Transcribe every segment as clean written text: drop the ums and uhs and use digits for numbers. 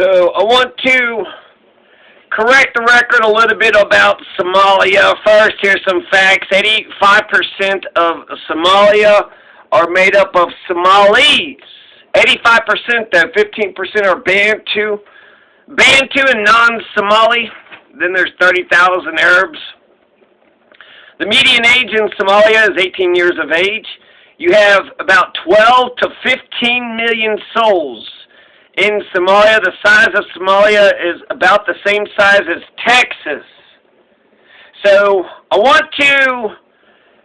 So I want to correct the record a little bit about Somalia. First, here's some facts. 85% of Somalia are made up of Somalis. 85% though, 15% are Bantu. Bantu and non-Somali. Then there's 30,000 Arabs. The median age in Somalia is 18 years of age. You have about 12 to 15 million souls in Somalia. The size of Somalia is about the same size as Texas. So I want to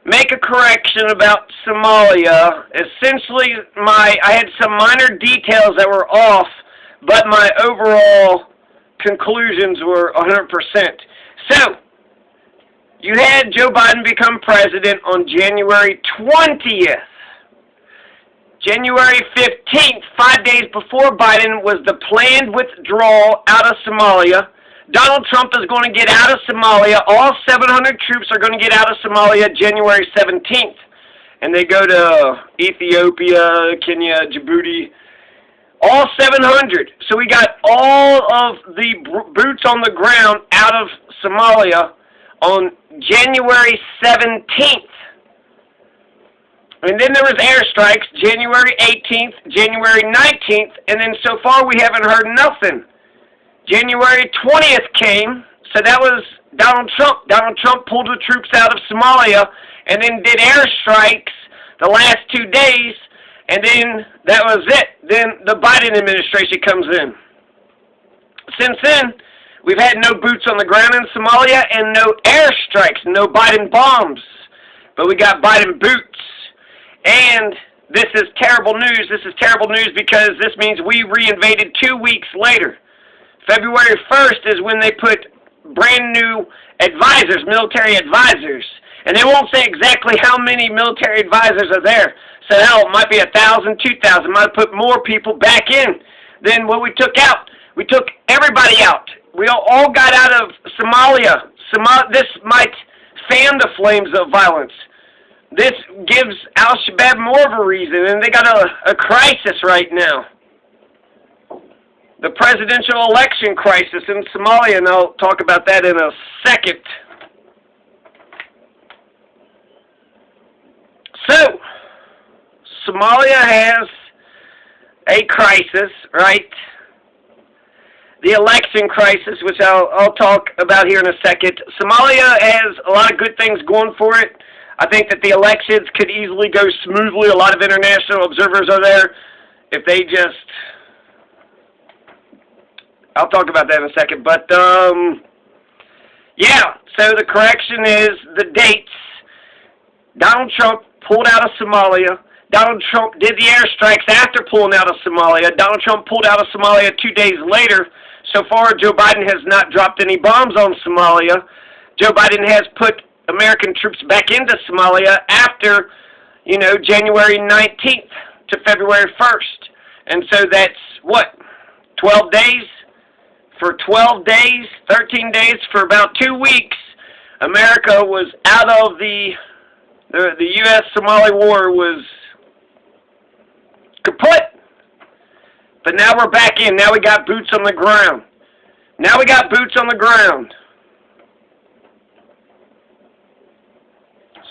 make a correction about Somalia. Essentially, I had some minor details that were off, but my overall conclusions were 100%. So, you had Joe Biden become president on January 20th. January 15th, 5 days before Biden, was the planned withdrawal out of Somalia. Donald Trump is going to get out of Somalia. All 700 troops are going to get out of Somalia January 17th. And they go to Ethiopia, Kenya, Djibouti. All 700. So we got all of the boots on the ground out of Somalia on January 17th. And then there was airstrikes January 18th, January 19th, and then so far we haven't heard nothing. January 20th came, so that was Donald Trump. Donald Trump pulled the troops out of Somalia and then did airstrikes the last 2 days, and then that was it. Then the Biden administration comes in. Since then, we've had no boots on the ground in Somalia and no airstrikes, no Biden bombs. But we got Biden boots. And this is terrible news. This is terrible news because this means we reinvaded 2 weeks later. February 1st is when they put brand new advisors, military advisors. And they won't say exactly how many military advisors are there. So hell, it might be 1,000, 2,000. Might put more people back in than what we took out. We took everybody out. We all got out of Somalia. This might fan the flames of violence. This gives Al-Shabaab more of a reason, and they got a crisis right now. The presidential election crisis in Somalia, and I'll talk about that in a second. So, Somalia has a crisis, right? The election crisis, which I'll talk about here in a second. Somalia has a lot of good things going for it. I think that the elections could easily go smoothly. A lot of international observers are there. If they just... I'll talk about that in a second. But, yeah. So the correction is the dates. Donald Trump pulled out of Somalia. Donald Trump did the airstrikes after pulling out of Somalia. Donald Trump pulled out of Somalia 2 days later. So far, Joe Biden has not dropped any bombs on Somalia. Joe Biden has put American troops back into Somalia after, January 19th to February 1st. And so that's, 12 days? For 12 days, 13 days, for about 2 weeks, America was out of the U.S.-Somali war was kaput. But now we're back in. Now we got boots on the ground. Now we got boots on the ground.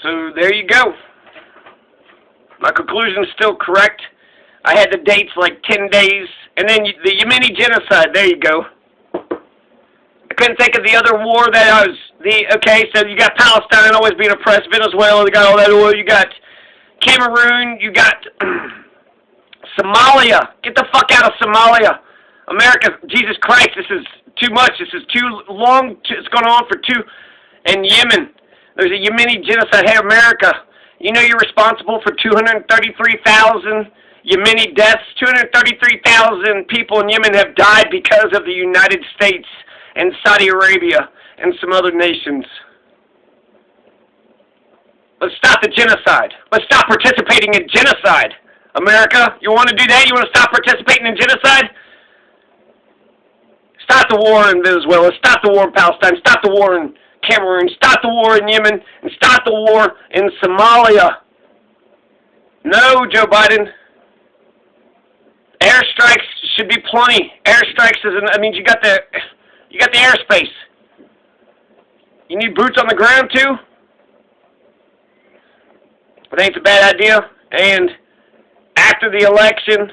So there you go. My conclusion is still correct. I had the dates like 10 days. And then the Yemeni genocide. There you go. I couldn't think of the other war that okay, so you got Palestine always being oppressed. Venezuela, they got all that oil. You got Cameroon. You got Somalia. Get the fuck out of Somalia. America, Jesus Christ, this is too much. This is too long. It's going on for too... And Yemen. There's a Yemeni genocide. Hey, America, you're responsible for 233,000 Yemeni deaths. 233,000 people in Yemen have died because of the United States and Saudi Arabia and some other nations. Let's stop the genocide. Let's stop participating in genocide. America, you want to do that? You want to stop participating in genocide? Stop the war in Venezuela. Stop the war in Palestine. Stop the war in Cameroon. Stop the war in Yemen. And stop the war in Somalia. No, Joe Biden. Airstrikes should be plenty. Airstrikes that means you got the airspace. You need boots on the ground too? I think it's a bad idea. And after the election,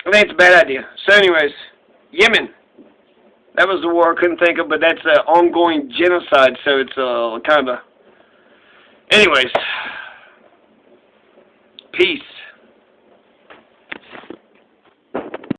I think it's a bad idea. So anyways, Yemen. That was the war I couldn't think of, but that's an ongoing genocide, so it's kind of... Anyways, peace.